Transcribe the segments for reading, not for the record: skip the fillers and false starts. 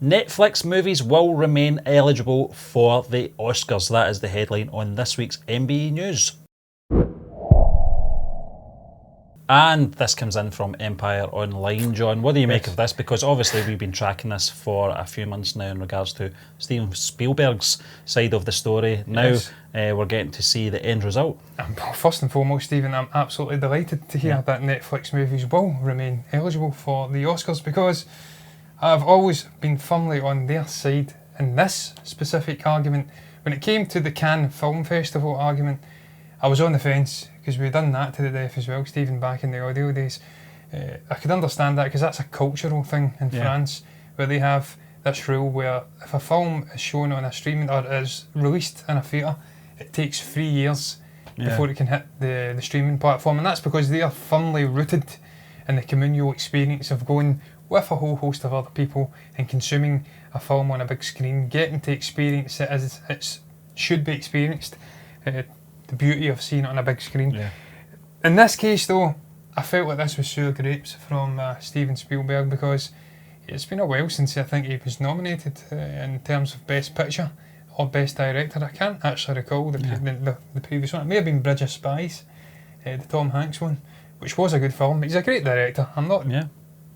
Netflix movies will remain eligible for the Oscars. That is the headline on this week's MBE News. And this comes in from Empire Online. John, what do you make of this? Because obviously we've been tracking this for a few months now in regards to Steven Spielberg's side of the story. Now we're getting to see the end result. First and foremost, Stephen, I'm absolutely delighted to hear that Netflix movies will remain eligible for the Oscars, because I've always been firmly on their side in this specific argument. When it came to the Cannes Film Festival argument, I was on the fence, because we've done that to the death as well, Stephen, back in the audio days. I could understand that, because that's a cultural thing in France, where they have this rule where if a film is shown on a streaming or is released in a theatre, it takes 3 years before it can hit the streaming platform, and that's because they are firmly rooted in the communal experience of going with a whole host of other people and consuming a film on a big screen, getting to experience it as it should be experienced. The beauty of seeing it on a big screen. In this case though, I felt like this was sour grapes from Steven Spielberg, because it's been a while since I think he was nominated in terms of Best Picture or Best Director. I can't actually recall the previous one. It may have been Bridge of Spies, the Tom Hanks one, which was a good film. He's a great director. I'm not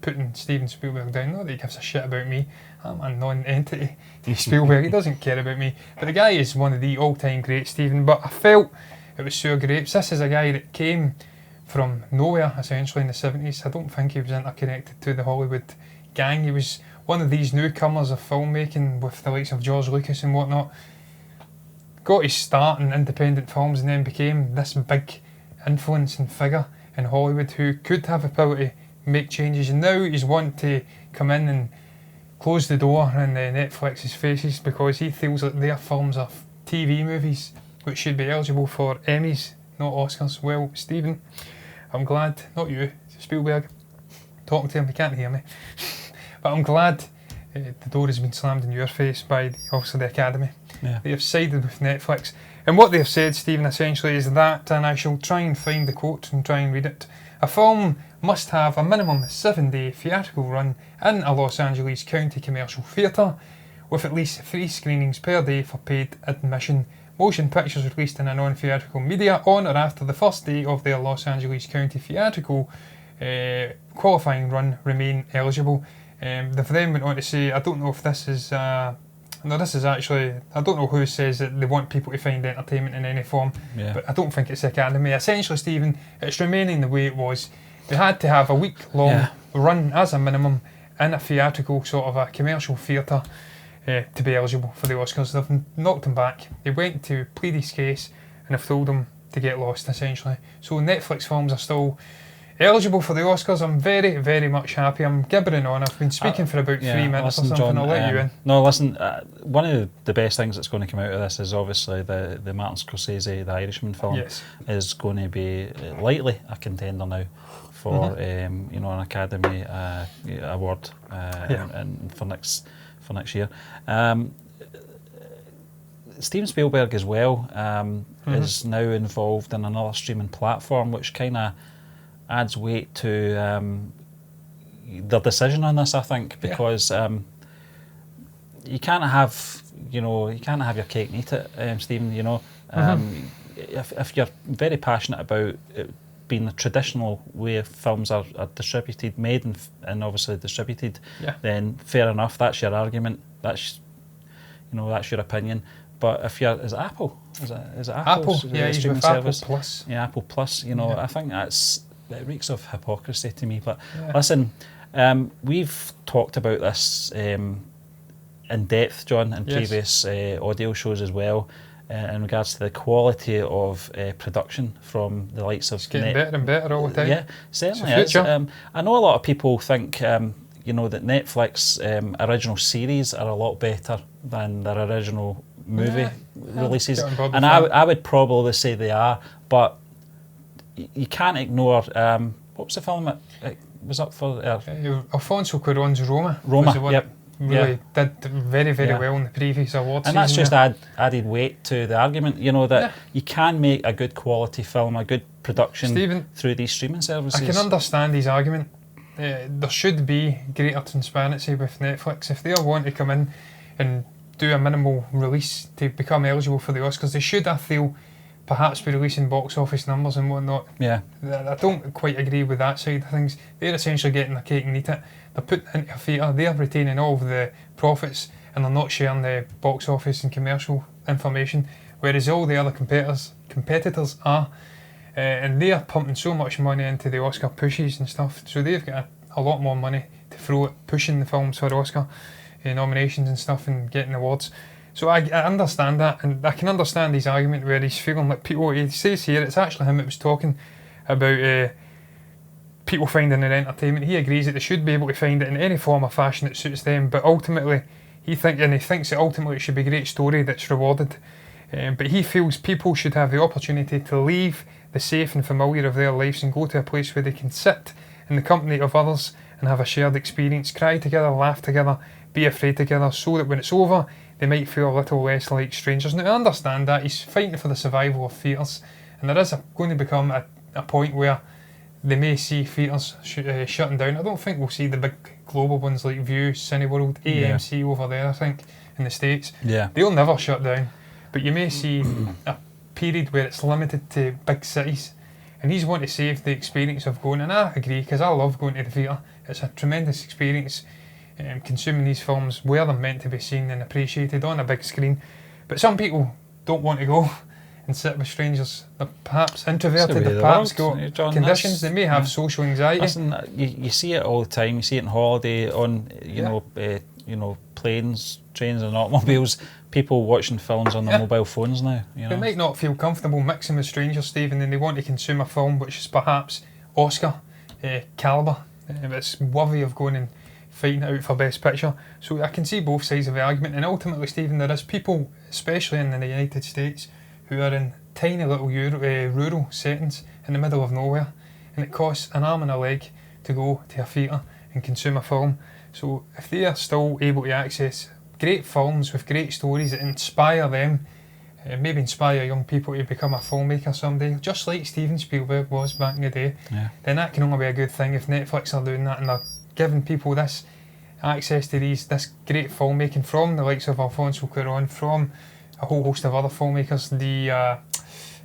putting Steven Spielberg down, not that he gives a shit about me. I'm a non-entity. Spielberg, he doesn't care about me. But the guy is one of the all-time greats, Stephen. But I felt it was sour grapes. This is a guy that came from nowhere, essentially, in the 70s. I don't think he was interconnected to the Hollywood gang. He was one of these newcomers of filmmaking with the likes of George Lucas and whatnot. Got his start in independent films and then became this big influencing figure in Hollywood who could have the power to make changes. And now he's wanting to come in and close the door in Netflix's faces, because he feels that their films are TV movies which should be eligible for Emmys, not Oscars. Well, Stephen, I'm glad, not you, Spielberg, talking to him, he can't hear me, but I'm glad the door has been slammed in your face by obviously the Academy. They have sided with Netflix, and what they've said, Stephen, essentially is that, and I shall try and find the quote and try and read it: a film must have a minimum 7-day theatrical run in a Los Angeles County commercial theatre, with at least 3 screenings per day for paid admission. Motion pictures released in a non-theatrical media on or after the first day of their Los Angeles County theatrical qualifying run remain eligible. They've then went on to say, I don't know if this is... no, this is actually... I don't know who says that they want people to find entertainment in any form, but I don't think it's the Academy. Essentially, Stephen, it's remaining the way it was. They had to have a week-long run as a minimum in a theatrical sort of a commercial theatre to be eligible for the Oscars. They've knocked him back. They went to plead his case and have told him to get lost, essentially. So Netflix films are still eligible for the Oscars. I'm very, very much happy. I'm gibbering on. I've been speaking for about 3 minutes or something. John, I'll let you in. No, listen, one of the best things that's going to come out of this is obviously the Martin Scorsese, The Irishman film, is going to be lightly a contender now for an Academy award for next year. Steven Spielberg as well is now involved in another streaming platform, which kind of adds weight to their decision on this, I think, because you can't have your cake and eat it, Stephen. If you're very passionate about it being the traditional way films are distributed, made and obviously distributed, then fair enough. That's your argument. That's your opinion. But if you're, is it Apple? Is it Apple? Yeah, streaming service. Apple Plus. Yeah, Apple Plus. I think it reeks of hypocrisy to me. But listen, we've talked about this in depth, John, in previous audio shows as well. In regards to the quality of production from the likes of... It's getting better and better all the time. Yeah, certainly is. I know a lot of people think, that Netflix original series are a lot better than their original movie releases. And I would probably say they are, but you can't ignore... what was the film it was up for? Alfonso Cuarón's Roma. Roma, really did very, very well in the previous awards season. And that's just added weight to the argument, that you can make a good quality film, a good production, Stephen, through these streaming services. I can understand his argument. there should be greater transparency with Netflix. If they want to come in and do a minimal release to become eligible for the Oscars, they should, I feel, perhaps be releasing box office numbers and whatnot. Yeah. I don't quite agree with that side of things. They're essentially getting their cake and eat it. They're putting it into a theatre, they're retaining all of the profits, and they're not sharing the box office and commercial information, whereas all the other competitors are. And they are pumping so much money into the Oscar pushes and stuff, so they've got a lot more money to throw at pushing the films for Oscar nominations and stuff and getting awards. So I understand that, and I can understand his argument where he's feeling like people, he says here, it's actually him that was talking about people finding it entertainment. He agrees that they should be able to find it in any form or fashion that suits them, but ultimately he thinks that ultimately it should be a great story that's rewarded. But he feels people should have the opportunity to leave the safe and familiar of their lives and go to a place where they can sit in the company of others and have a shared experience, cry together, laugh together, be afraid together, so that when it's over they might feel a little less like strangers. Now I understand that, he's fighting for the survival of theatres, and there is going to become a point where they may see theatres shutting down. I don't think we'll see the big global ones like View, Cineworld, AMC over there, I think, in the States. Yeah. They'll never shut down. But you may see a period where it's limited to big cities, and he's wanting to save the experience of going, and I agree, because I love going to the theatre. It's a tremendous experience consuming these films where they're meant to be seen and appreciated on a big screen. But some people don't want to go and sit with strangers. They're perhaps introverted, they've perhaps got conditions, they may have social anxiety. Listen, you see it all the time, you see it on holiday, on you know, planes, trains and automobiles, people watching films on their mobile phones now. You know? They might not feel comfortable mixing with strangers, Stephen, and they want to consume a film which is perhaps Oscar calibre. It's worthy of going and fighting it out for Best Picture. So I can see both sides of the argument, and ultimately, Stephen, there is people, especially in the United States, who are in tiny little rural settings in the middle of nowhere, and it costs an arm and a leg to go to a theatre and consume a film. So if they are still able to access great films with great stories that inspire them, maybe inspire young people to become a filmmaker someday, just like Steven Spielberg was back in the day, then that can only be a good thing if Netflix are doing that and they're giving people this access to this great filmmaking from the likes of Alfonso Cuarón, from a whole host of other filmmakers, the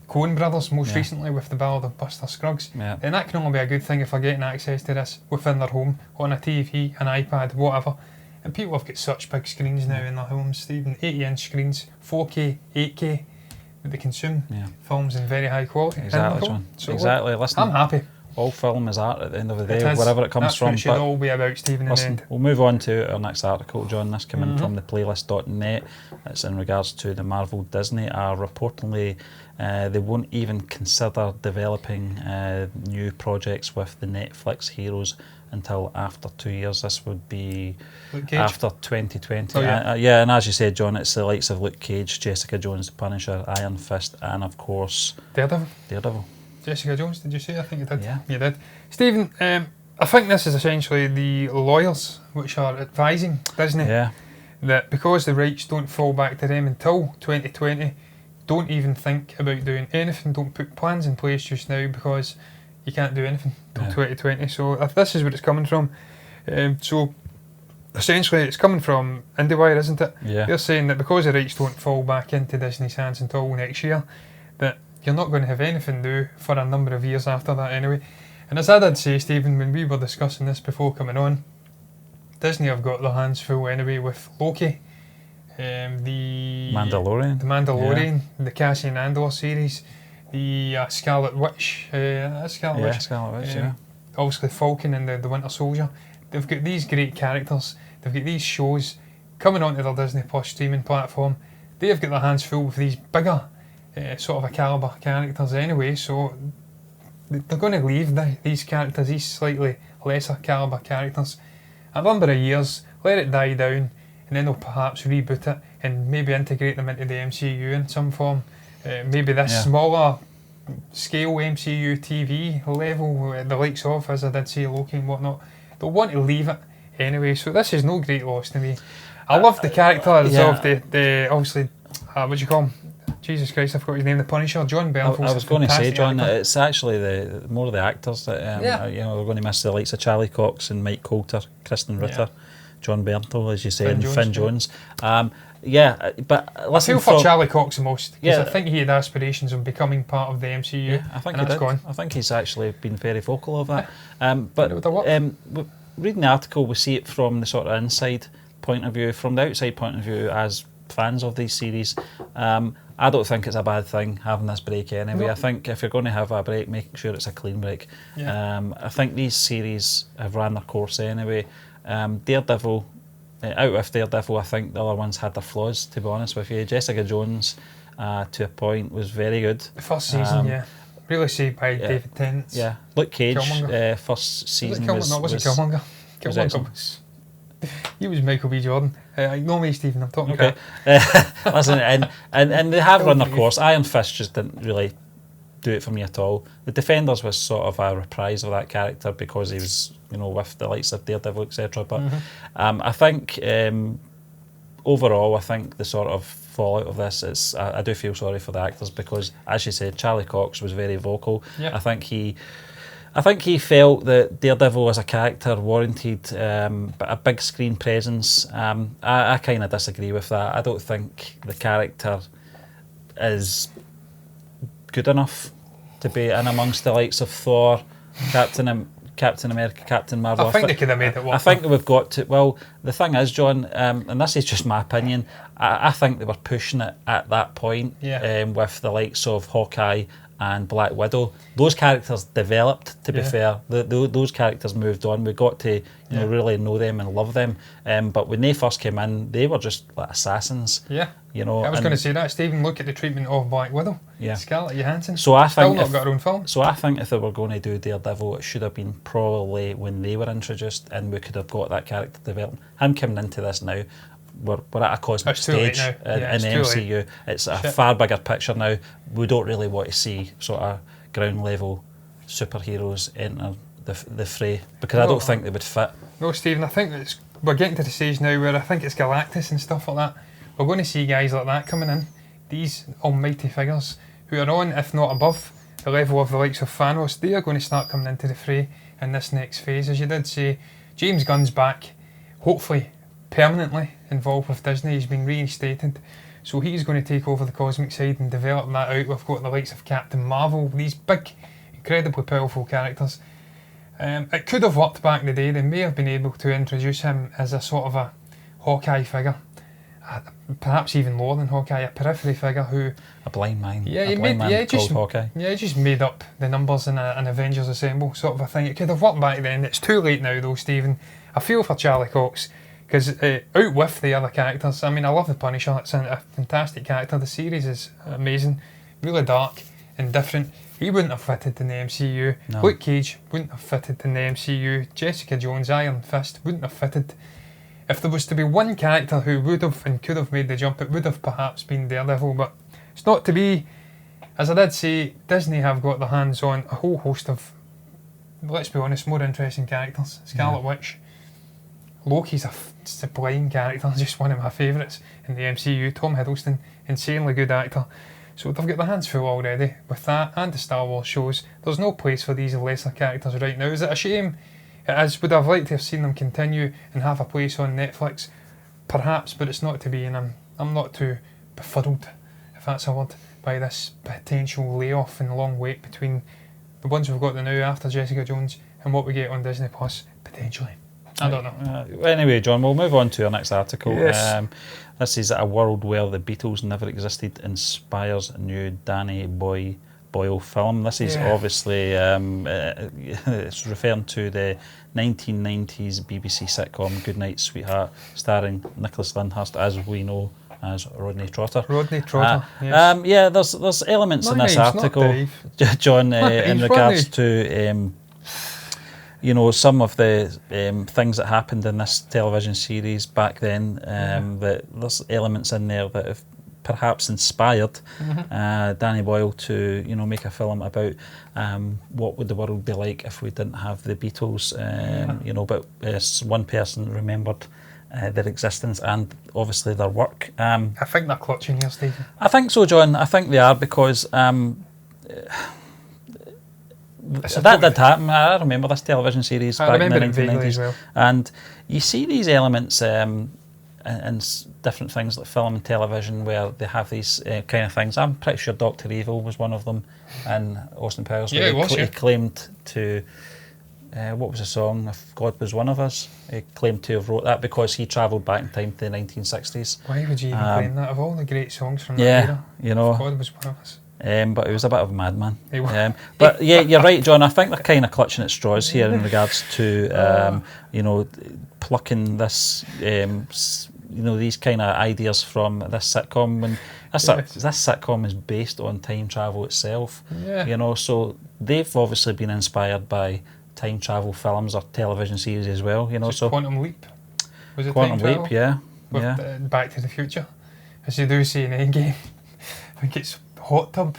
Coen brothers most recently with The Ballad of Buster Scruggs. Then that can only be a good thing if they're getting access to this within their home, on a TV, an iPad, whatever. And people have got such big screens now in their homes, Stephen, 80-inch screens, 4K, 8K, that they consume films in very high quality. Exactly, John. So exactly. Listen, I'm happy. All film is art at the end of the day, wherever it comes from. That's what it should all be about, Stephen, in the end. We'll move on to our next article, John. This came in from the playlist.net. It's in regards to the Marvel Disney. Reportedly, they won't even consider developing new projects with the Netflix heroes until after 2 years. This would be after 2020. And as you said, John, it's the likes of Luke Cage, Jessica Jones, The Punisher, Iron Fist, and of course Daredevil. Jessica Jones, did you say? I think you did. Yeah. You did. Stephen, I think this is essentially the lawyers which are advising Disney that because the rights don't fall back to them until 2020, don't even think about doing anything, don't put plans in place just now because you can't do anything until 2020. So this is where it's coming from. So essentially it's coming from IndieWire, isn't it? Yeah. They're saying that because the rights don't fall back into Disney's hands until next year, that you're not going to have anything to do for a number of years after that anyway. And as I did say, Stephen, when we were discussing this before coming on, Disney have got their hands full anyway with Loki, the Mandalorian, the Cassian Andor series, the Scarlet Witch, obviously Falcon and the Winter Soldier. They've got these great characters, they've got these shows coming onto their Disney Plus streaming platform. They've got their hands full with these bigger sort of a calibre characters anyway, so they're going to leave these characters, these slightly lesser calibre characters, a number of years, let it die down, and then they'll perhaps reboot it and maybe integrate them into the MCU in some form. Maybe this smaller scale MCU TV level, the likes of, as I did say, Loki and whatnot, they'll want to leave it anyway, so this is no great loss to me. I love the characters of the obviously, what do you call them? Jesus Christ, I forgot his name. The Punisher, John Bernthal. I was going to say, John, actor. it's actually more of the actors that we're going to miss the likes of Charlie Cox and Mike Coulter, Kristen Ritter, John Bernthal, as you say, and Finn Jones. But listen, I feel for Charlie Cox the most, because I think he had aspirations of becoming part of the MCU. Yeah, I think he did. Gone. I think he's actually been very vocal of that. Reading the article, we see it from the sort of inside point of view. From the outside point of view, as fans of these series, I don't think it's a bad thing having this break anyway. No. I think if you're going to have a break, make sure it's a clean break. I think these series have ran their course anyway. Daredevil, out with Daredevil, I think the other ones had their flaws, to be honest with you. Jessica Jones, to a point, was very good. The first season, really saved by David Tennant. Yeah, Luke Cage, first season was Killmonger. Killmonger he was Michael B. Jordan. Ignore me, Stephen, I'm talking about. Listen, and they have run their course. Iron Fist just didn't really do it for me at all. The Defenders was sort of a reprise of that character because he was, with the likes of Daredevil, etc. But I think overall, I think the sort of fallout of this is, I do feel sorry for the actors because, as you said, Charlie Cox was very vocal. I think he felt that Daredevil as a character warranted a big screen presence. I kind of disagree with that. I don't think the character is good enough to be in amongst the likes of Thor, Captain America, Captain Marvel. I think they could have made it work. I think we've got to. Well, the thing is, John, and this is just my opinion, I think they were pushing it at that point with the likes of Hawkeye and Black Widow. Those characters developed, to be fair. Those characters moved on. We got to really know them and love them. But when they first came in, they were just like assassins. Yeah. I was going to say that, Stephen. Look at the treatment of Black Widow. Yeah. Scarlett Johansson. So I think not got her own film. So I think if they were going to do Daredevil, it should have been probably when they were introduced, and we could have got that character development. Him coming into this now, we're at a cosmic stage in the MCU. It's a far bigger picture now. We don't really want to see sort of ground level superheroes enter the fray because I don't think they would fit. No, Stephen, I think we're getting to the stage now where I think it's Galactus and stuff like that. We're going to see guys like that coming in, these almighty figures who are on, if not above, the level of the likes of Thanos. They are going to start coming into the fray in this next phase. As you did say, James Gunn's back, hopefully permanently involved with Disney. He's been reinstated, so he's going to take over the cosmic side and develop that out. We've got the likes of Captain Marvel, these big, incredibly powerful characters. It could have worked back in the day. They may have been able to introduce him as a sort of a Hawkeye figure, perhaps even more than Hawkeye, a periphery figure who... A blind man. Called Hawkeye. Yeah, he just made up the numbers in an Avengers Assemble sort of a thing. It could have worked back then. It's too late now though, Stephen. I feel for Charlie Cox, because out with the other characters, I mean, I love the Punisher. It's a fantastic character. The series is amazing, really dark and different. He wouldn't have fitted in the MCU. No. Luke Cage wouldn't have fitted in the MCU. Jessica Jones, Iron Fist wouldn't have fitted. If there was to be one character who would have and could have made the jump, it would have perhaps been Daredevil, but it's not to be. As I did say, Disney have got their hands on a whole host of, let's be honest, more interesting characters. Scarlet Witch. Loki's a sublime character, just one of my favourites in the MCU. Tom Hiddleston, insanely good actor. So they've got their hands full already with that and the Star Wars shows. There's no place for these lesser characters right now. Is it a shame? It is. Would have liked to have seen them continue and have a place on Netflix? Perhaps, but it's not to be, and I'm not too befuddled, if that's a word, by this potential layoff and long wait between the ones we've got now after Jessica Jones and what we get on Disney Plus, potentially. I don't know. Anyway, John, we'll move on to our next article. Yes. This is A World Where the Beatles Never Existed inspires a new Danny Boyle film. This is obviously it's referring to the 1990s BBC sitcom Goodnight Sweetheart, starring Nicholas Lyndhurst, as we know as Rodney Trotter. Rodney Trotter. Yes. There's elements in this article, John, in regards to some of the things that happened in this television series back then. That there's elements in there that have perhaps inspired Danny Boyle to make a film about what would the world be like if we didn't have the Beatles. But one person remembered their existence and obviously their work. I think they're clutching here, Stephen. I think so, John. I think they are, because that did happen. I remember this television series back in the 1990s. Well. And you see these elements in different things like film and television where they have these kind of things. I'm pretty sure Dr. Evil was one of them in Austin Powers. Yeah, he claimed to... what was the song? If God Was One of Us. He claimed to have wrote that because he travelled back in time to the 1960s. Why would you even claim that? Of all the great songs from that era, you know, if God Was One of Us. But he was a bit of a madman. He was. But yeah, you're right, John. I think they're kind of clutching at straws here in regards to, you know, plucking this, you know, these kind of ideas from this sitcom. When this sitcom is based on time travel itself, you know, so they've obviously been inspired by time travel films or television series as well, you know. So Quantum Leap, was it Quantum time Leap? travel? Yeah. Back to the Future, as you do see in Endgame. I think it's Hot Tub.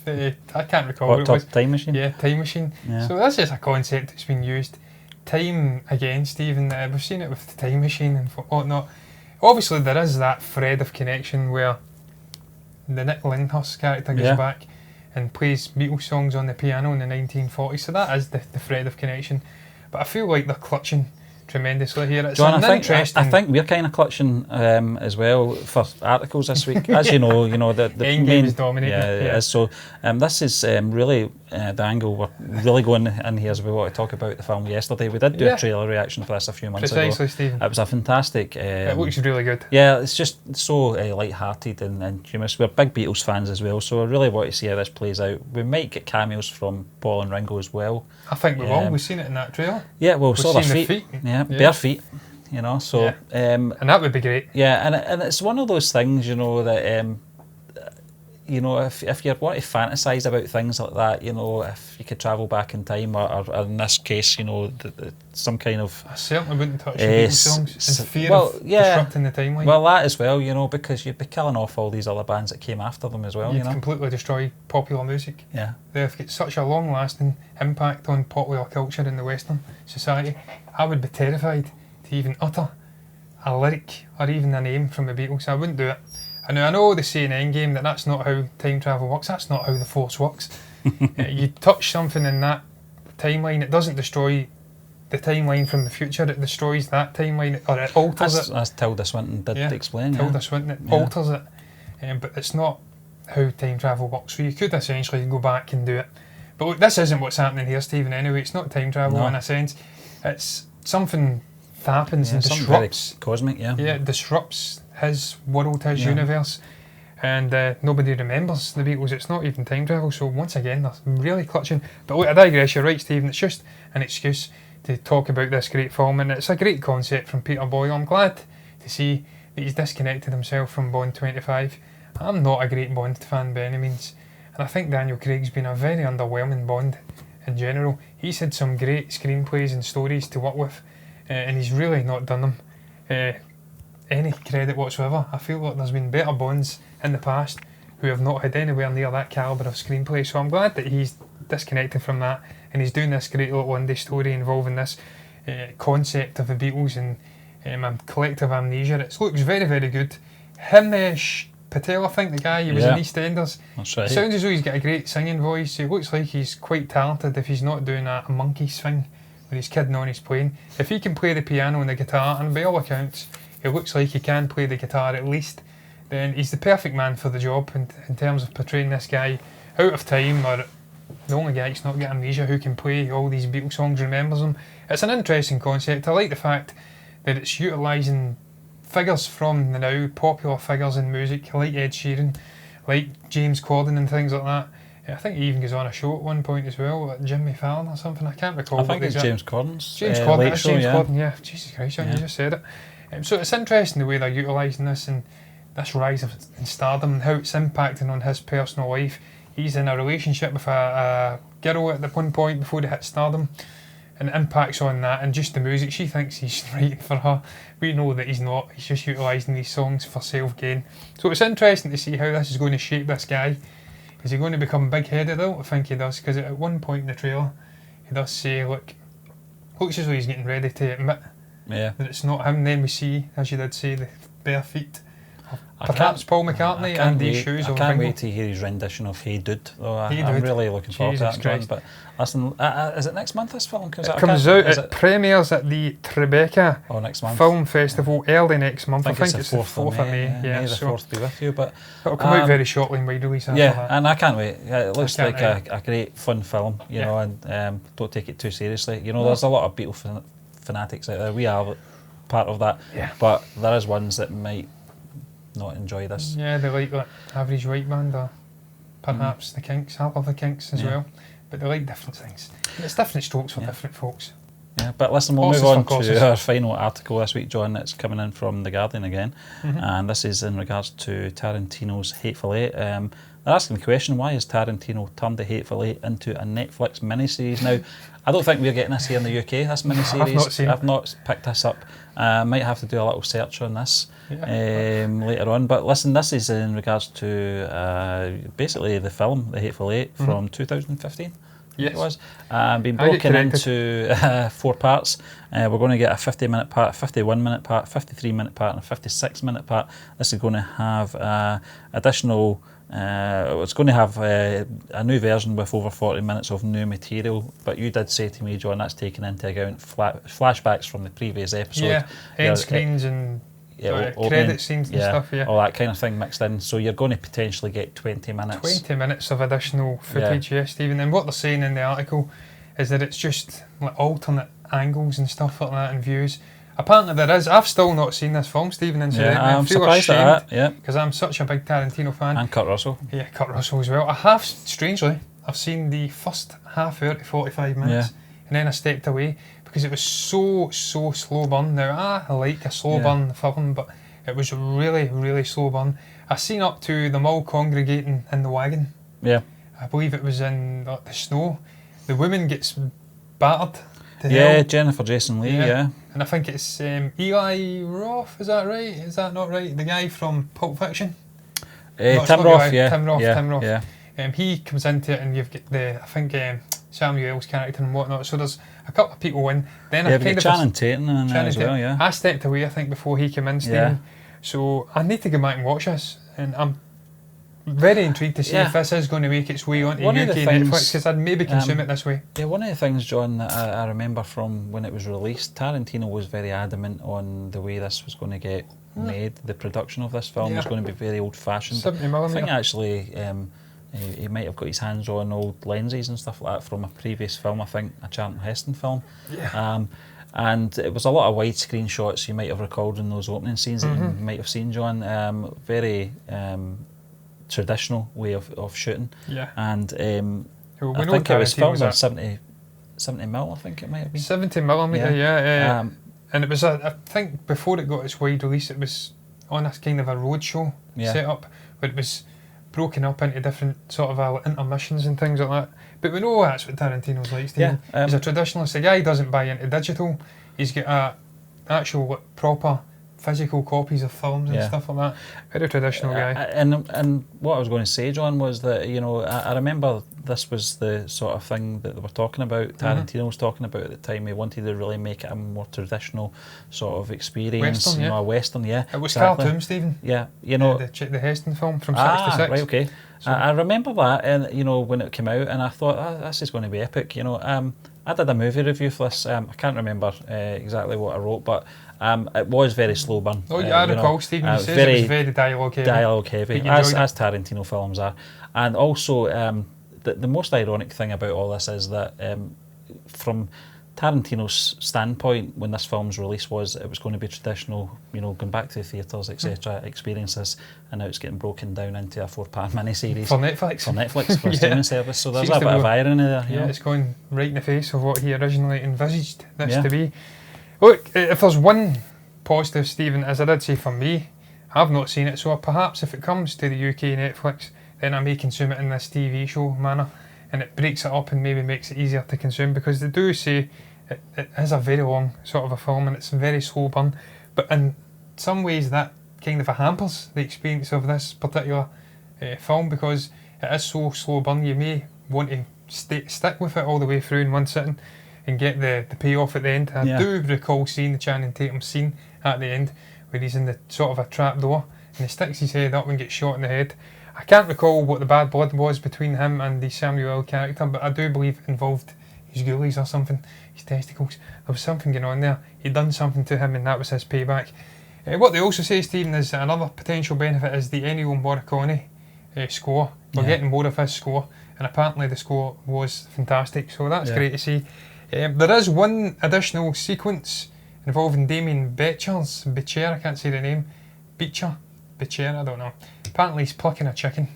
I can't recall what it was. Time Machine? Yeah, Time Machine. Yeah. So that's just a concept that's been used. Time, again, Stephen, we've seen it with the Time Machine and whatnot. Obviously there is that thread of connection where the Nick Lyndhurst character goes back and plays Beatles songs on the piano in the 1940s, so that is the thread of connection. But I feel like they're clutching tremendously here. It's John, I interesting... think we're kind of clutching as well for articles this week. As you know, the Endgame is dominating. Yeah, it is. So this is really the angle we're really going in here as we want to talk about the film yesterday. We did do a trailer reaction for this a few months ago. Precisely, Stephen. It was a fantastic... it looks really good. Yeah, it's just so light-hearted and humorous. We're big Beatles fans as well, so I really want to see how this plays out. We might get cameos from Paul and Ringo as well. I think we will. We've seen it in that trailer. Yeah, well, we saw their feet. Yeah, bare feet. You know, so and that would be great. Yeah, and it's one of those things, you know, that you know, if you want to fantasize about things like that, you know, if you could travel back in time, or in this case, you know, some kind of... I certainly wouldn't touch the Beatles songs in fear of disrupting the timeline. Well, that as well, you know, because you'd be killing off all these other bands that came after them as well, You'd you know. completely destroy popular music. Yeah. They've got such a long-lasting impact on popular culture in the Western society. I would be terrified to even utter a lyric or even a name from the Beatles. I wouldn't do it. I know they say in Endgame that that's not how time travel works. That's not how the Force works. You touch something in that timeline, it doesn't destroy the timeline from the future. It destroys that timeline, or it alters it. As Tilda Swinton did explain. Tilda Swinton, alters it. But it's not how time travel works. So you could essentially go back and do it. But look, this isn't what's happening here, Stephen, anyway. It's not time travel in a sense. It's something that happens and disrupts. Cosmic, Yeah, it disrupts his world, his universe, and nobody remembers the Beatles. It's not even time travel, so once again, they're really clutching. But look, I digress, you're right, Stephen, it's just an excuse to talk about this great film, and it's a great concept from Peter Boyle. I'm glad to see that he's disconnected himself from Bond 25. I'm not a great Bond fan by any means, and I think Daniel Craig's been a very underwhelming Bond in general. He's had some great screenplays and stories to work with, and he's really not done them any credit whatsoever. I feel like there's been better Bonds in the past who have not had anywhere near that calibre of screenplay, so I'm glad that he's disconnected from that and he's doing this great little indie story involving this concept of the Beatles and collective amnesia. It looks very, very good. Himesh Patel, I think, the guy, he was in EastEnders. That's right. Sounds as though he's got a great singing voice. He looks like he's quite talented if he's not doing a monkey swing when he's kidding on his playing. If he can play the piano and the guitar, and by all accounts it looks like he can play the guitar at least, then he's the perfect man for the job in terms of portraying this guy out of time, or the only guy that's not got amnesia who can play all these Beatles songs, remembers them. It's an interesting concept. I like the fact that it's utilising figures from the now, popular figures in music, like Ed Sheeran, like James Corden and things like that. I think he even goes on a show at one point as well, like Jimmy Fallon or something, I can't recall. I think it's James Corden's. James Corden, that's James Corden, yeah. Jesus Christ, you just said it. So it's interesting the way they're utilising this and this rise in stardom and how it's impacting on his personal life. He's in a relationship with a girl at one point before they hit stardom, and it impacts on that and just the music. She thinks he's writing for her. We know that he's not. He's just utilising these songs for self-gain. So it's interesting to see how this is going to shape this guy. Is he going to become big-headed? I don't think he does, because at one point in the trailer he does say, look, looks as though he's getting ready to admit Yeah. that it's not him. And then we see, as you did say, the bare feet of I perhaps can't- Paul McCartney I can't and these wait- shoes I of can't Ringo. wait to hear his rendition of Hey Dude, though. Hey I'm Dude. really looking forward to Jesus that, John. Christ. But listen, is it next month this film comes out? It comes out, it premieres at the Tribeca next month. Film Festival early next month. I think it's the 4th of May. Yeah, May the so 4th be with you. But it'll come out very shortly in wide release after yeah, that. and I can't wait. Yeah, it looks can't like a great fun film, you know, and don't take it too seriously. You know, there's a lot of Beatles fanatics out there. We are part of that. Yeah. But there is ones that might not enjoy this. Yeah, they like that average white band, or perhaps the Kinks. I love the Kinks as well, but they like different things. And it's different strokes for different folks. Yeah, but listen, we'll Horses move on for courses. to our final article this week, John, that's coming in from The Guardian again. And this is in regards to Tarantino's Hateful Eight. They're asking the question, why has Tarantino turned the Hateful Eight into a Netflix miniseries? Now, I don't think we're getting this here in the UK, this miniseries. I've not picked this up. Might have to do a little search on this later on. But listen, this is in regards to basically the film, The Hateful Eight, from 2015. Yes. It was. Been broken into 4 parts. We're going to get a 50-minute part, a 51-minute part, 53-minute part, and a 56-minute part. This is going to have additional. It's going to have a new version with over 40 minutes of new material. But you did say to me, John, that's taken into account flashbacks from the previous episode. Yeah, end screens and credit scenes and stuff. Yeah, all that kind of thing mixed in. So you're going to potentially get 20 minutes. 20 minutes of additional footage, yes, Stephen. And what they're saying in the article is that it's just like alternate angles and stuff like that and views. Apparently there is. I've still not seen this film, Stephen, incidentally. Yeah, I'm I feel surprised ashamed at that. Yeah, because I'm such a big Tarantino fan. And Kurt Russell. Yeah, Kurt Russell as well. I have, strangely, I've seen the first half hour to 45 minutes and then I stepped away because it was so slow burn. Now, I like a slow burn film, but it was really slow burn. I seen up to them all congregating in the wagon. Yeah. I believe it was in the snow. The woman gets battered to hell. Yeah, Jennifer Jason Leigh, yeah. And I think it's Eli Roth, is that right? Is that not right? The guy from Pulp Fiction? No, Tim Roth, yeah. Tim Roth. Yeah. He comes into it and you've got I think Samuel's character and whatnot. So there's a couple of people in. Then I kind of Channing Tatum in there as well, yeah. I stepped away, I think, before he came in, Stephen. Yeah. So I need to go back and watch this. And I'm very intrigued to see if this is going to make its way onto UK Netflix, because I'd maybe consume it this way. Yeah, one of the things, John, that I remember from when it was released, Tarantino was very adamant on the way this was going to get made. The production of this film was going to be very old-fashioned. 70mm. I think actually he might have got his hands on old lenses and stuff like that from a previous film, I think, a Charlton Heston film. Yeah. And it was a lot of widescreen shots you might have recalled in those opening scenes that you might have seen, John. Very traditional way of shooting. Yeah. And Well, I think it was filmed on 70mm, I think it might have been. 70mm, yeah. And it was, I think, before it got its wide release, it was on a kind of a roadshow setup, where it was broken up into different sort of intermissions and things like that. But we know that's what Tarantino's like, Stephen. He's a traditionalist. The guy doesn't buy into digital. He's got actual proper physical copies of films and stuff like that. Very traditional guy. And what I was going to say, John, was that, you know, I remember this was the sort of thing that they were talking about, Tarantino was talking about at the time. He wanted to really make it a more traditional sort of experience. Western, you know, a Western, It was cartoon, Stephen. Yeah, you know. The Heston film from 66. Right, okay. So I remember that, and you know, when it came out, and I thought, this is going to be epic. You know, I did a movie review for this. I can't remember exactly what I wrote, but it was very slow burn. Oh yeah, I recall, Stephen. He says it was very dialogue heavy. Dialogue heavy, as Tarantino films are. And also, the most ironic thing about all this is that from Tarantino's standpoint, when this film's release was, it was going to be traditional, you know, going back to the theatres, etc., experiences, and now it's getting broken down into a 4-part miniseries. For Netflix. For a streaming service. So there's a bit of irony there. Yeah, it's going right in the face of what he originally envisaged this to be. Look, if there's one positive, Stephen, as I did say for me, I've not seen it, so perhaps if it comes to the UK Netflix, then I may consume it in this TV show manner, and it breaks it up and maybe makes it easier to consume, because they do say it is a very long sort of a film and it's very slow burn, but in some ways that kind of hampers the experience of this particular film, because it is so slow burn. You may want to stick with it all the way through in one sitting, and get the payoff at the end. I Yeah. do recall seeing the Channing Tatum scene at the end where he's in the sort of a trap door and he sticks his head up and gets shot in the head. I can't recall what the bad blood was between him and the Samuel L. character, but I do believe involved his ghoulies or something, his testicles. There was something going on there. He'd done something to him and that was his payback. What they also say, Stephen, is that another potential benefit is the Ennio Morricone score. We're getting more of his score, and apparently the score was fantastic, so that's great to see. There is one additional sequence involving Damien Becher, I can't say the name, Becher, I don't know. Apparently he's plucking a chicken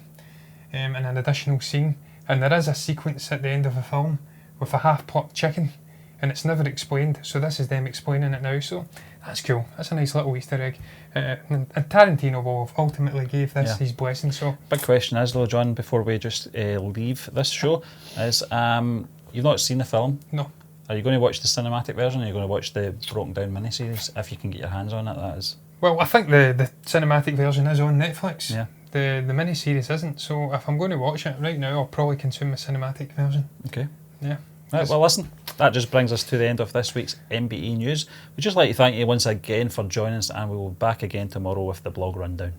in an additional scene, and there is a sequence at the end of the film with a half-plucked chicken, and it's never explained, so this is them explaining it now, so that's cool. That's a nice little Easter egg. And Tarantino will have ultimately gave this his blessing, so... Big question is, though, John, before we just leave this show, is you've not seen the film? No. Are you going to watch the cinematic version, or are you going to watch the broken down miniseries, if you can get your hands on it, that is? Well, I think the cinematic version is on Netflix. Yeah. The miniseries isn't, so if I'm going to watch it right now, I'll probably consume the cinematic version. Okay. Yeah. Right, well, listen, that just brings us to the end of this week's MBE News. We'd just like to thank you once again for joining us, and we will be back again tomorrow with the blog rundown.